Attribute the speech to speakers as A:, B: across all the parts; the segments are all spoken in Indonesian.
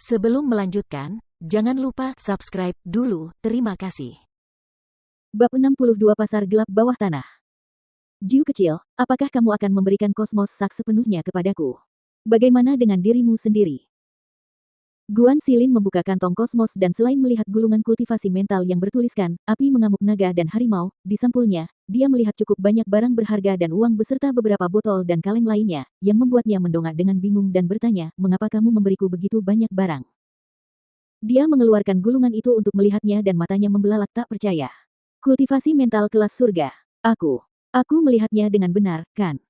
A: Sebelum melanjutkan, jangan lupa subscribe dulu. Terima kasih.
B: Bab 62 Pasar Gelap Bawah Tanah. Jiu kecil, apakah kamu akan memberikan kosmos sak sepenuhnya kepadaku? Bagaimana dengan dirimu sendiri? Guan Xilin membuka kantong kosmos dan selain melihat gulungan kultivasi mental yang bertuliskan, api mengamuk naga dan harimau, di sampulnya, dia melihat cukup banyak barang berharga dan uang beserta beberapa botol dan kaleng lainnya, yang membuatnya mendongak dengan bingung dan bertanya, mengapa kamu memberiku begitu banyak barang? Dia mengeluarkan gulungan itu untuk melihatnya dan matanya membelalak tak percaya. Kultivasi mental kelas surga. Aku melihatnya dengan benar, kan?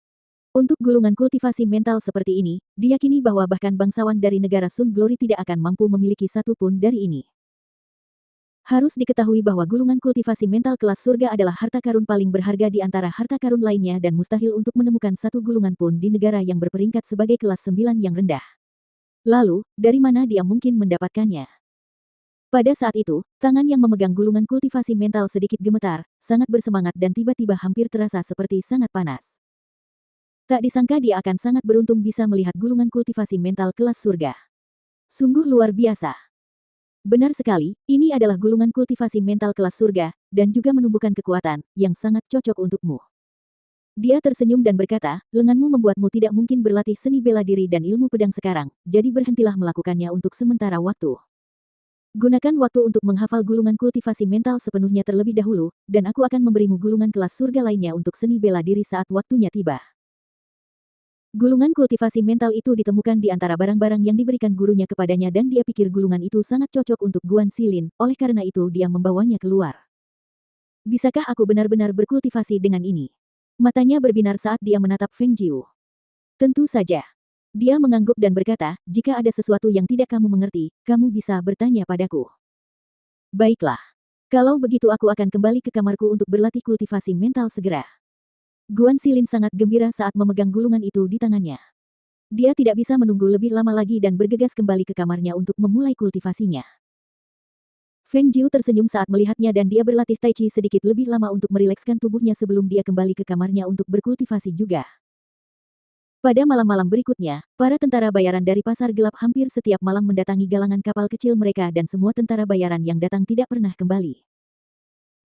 B: Untuk gulungan kultivasi mental seperti ini, diyakini bahwa bahkan bangsawan dari negara Sun Glory tidak akan mampu memiliki satu pun dari ini. Harus diketahui bahwa gulungan kultivasi mental kelas surga adalah harta karun paling berharga di antara harta karun lainnya dan mustahil untuk menemukan satu gulungan pun di negara yang berperingkat sebagai kelas 9 yang rendah. Lalu, dari mana dia mungkin mendapatkannya? Pada saat itu, tangan yang memegang gulungan kultivasi mental sedikit gemetar, sangat bersemangat dan tiba-tiba hampir terasa seperti sangat panas. Tak disangka dia akan sangat beruntung bisa melihat gulungan kultivasi mental kelas surga. Sungguh luar biasa. Benar sekali, ini adalah gulungan kultivasi mental kelas surga, dan juga menumbuhkan kekuatan, yang sangat cocok untukmu. Dia tersenyum dan berkata, lenganmu membuatmu tidak mungkin berlatih seni bela diri dan ilmu pedang sekarang, jadi berhentilah melakukannya untuk sementara waktu. Gunakan waktu untuk menghafal gulungan kultivasi mental sepenuhnya terlebih dahulu, dan aku akan memberimu gulungan kelas surga lainnya untuk seni bela diri saat waktunya tiba. Gulungan kultivasi mental itu ditemukan di antara barang-barang yang diberikan gurunya kepadanya dan dia pikir gulungan itu sangat cocok untuk Guan Xilin, oleh karena itu dia membawanya keluar. Bisakah aku benar-benar berkultivasi dengan ini? Matanya berbinar saat dia menatap Feng Jiu. Tentu saja. Dia mengangguk dan berkata, jika ada sesuatu yang tidak kamu mengerti, kamu bisa bertanya padaku. Baiklah. Kalau begitu aku akan kembali ke kamarku untuk berlatih kultivasi mental segera. Guan Xilin sangat gembira saat memegang gulungan itu di tangannya. Dia tidak bisa menunggu lebih lama lagi dan bergegas kembali ke kamarnya untuk memulai kultivasinya. Feng Jiu tersenyum saat melihatnya dan dia berlatih Tai Chi sedikit lebih lama untuk merilekskan tubuhnya sebelum dia kembali ke kamarnya untuk berkultivasi juga. Pada malam-malam berikutnya, para tentara bayaran dari pasar gelap hampir setiap malam mendatangi galangan kapal kecil mereka dan semua tentara bayaran yang datang tidak pernah kembali.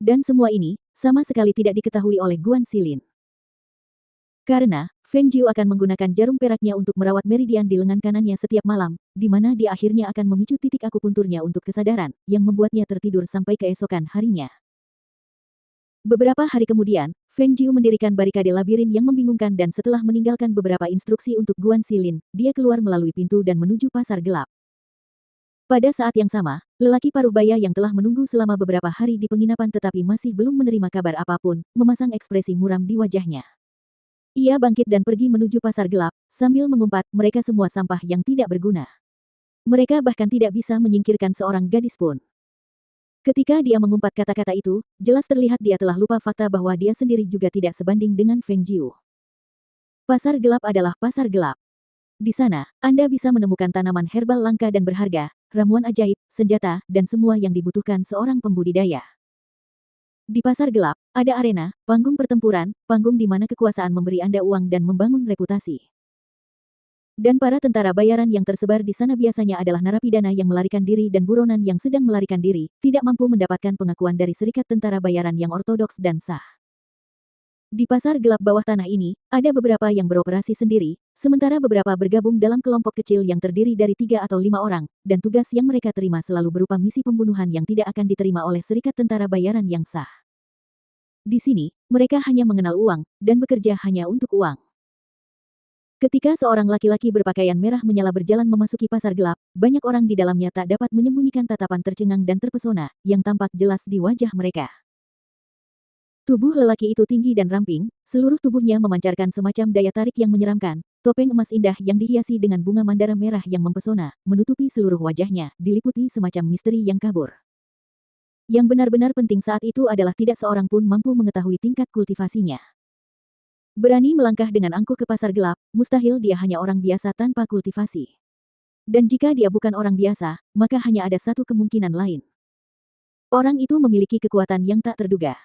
B: Dan semua ini, sama sekali tidak diketahui oleh Guan Xilin. Karena, Feng Jiu akan menggunakan jarum peraknya untuk merawat meridian di lengan kanannya setiap malam, di mana dia akhirnya akan memicu titik akupunturnya untuk kesadaran, yang membuatnya tertidur sampai keesokan harinya. Beberapa hari kemudian, Feng Jiu mendirikan barikade labirin yang membingungkan dan setelah meninggalkan beberapa instruksi untuk Guan Xilin, dia keluar melalui pintu dan menuju pasar gelap. Pada saat yang sama, lelaki paruh baya yang telah menunggu selama beberapa hari di penginapan tetapi masih belum menerima kabar apapun, memasang ekspresi muram di wajahnya. Ia bangkit dan pergi menuju pasar gelap, sambil mengumpat, mereka semua sampah yang tidak berguna. Mereka bahkan tidak bisa menyingkirkan seorang gadis pun. Ketika dia mengumpat kata-kata itu, jelas terlihat dia telah lupa fakta bahwa dia sendiri juga tidak sebanding dengan Feng Jiu. Pasar gelap adalah pasar gelap. Di sana, Anda bisa menemukan tanaman herbal langka dan berharga, ramuan ajaib, senjata, dan semua yang dibutuhkan seorang pembudidaya. Di pasar gelap, ada arena, panggung pertempuran, panggung di mana kekuasaan memberi Anda uang dan membangun reputasi. Dan para tentara bayaran yang tersebar di sana biasanya adalah narapidana yang melarikan diri dan buronan yang sedang melarikan diri, tidak mampu mendapatkan pengakuan dari serikat tentara bayaran yang ortodoks dan sah. Di pasar gelap bawah tanah ini, ada beberapa yang beroperasi sendiri, sementara beberapa bergabung dalam kelompok kecil yang terdiri dari 3 atau 5 orang, dan tugas yang mereka terima selalu berupa misi pembunuhan yang tidak akan diterima oleh serikat tentara bayaran yang sah. Di sini, mereka hanya mengenal uang, dan bekerja hanya untuk uang. Ketika seorang laki-laki berpakaian merah menyala berjalan memasuki pasar gelap, banyak orang di dalamnya tak dapat menyembunyikan tatapan tercengang dan terpesona, yang tampak jelas di wajah mereka. Tubuh lelaki itu tinggi dan ramping, seluruh tubuhnya memancarkan semacam daya tarik yang menyeramkan, topeng emas indah yang dihiasi dengan bunga mandara merah yang mempesona, menutupi seluruh wajahnya, diliputi semacam misteri yang kabur. Yang benar-benar penting saat itu adalah tidak seorang pun mampu mengetahui tingkat kultivasinya. Berani melangkah dengan angkuh ke pasar gelap, mustahil dia hanya orang biasa tanpa kultivasi. Dan jika dia bukan orang biasa, maka hanya ada satu kemungkinan lain. Orang itu memiliki kekuatan yang tak terduga.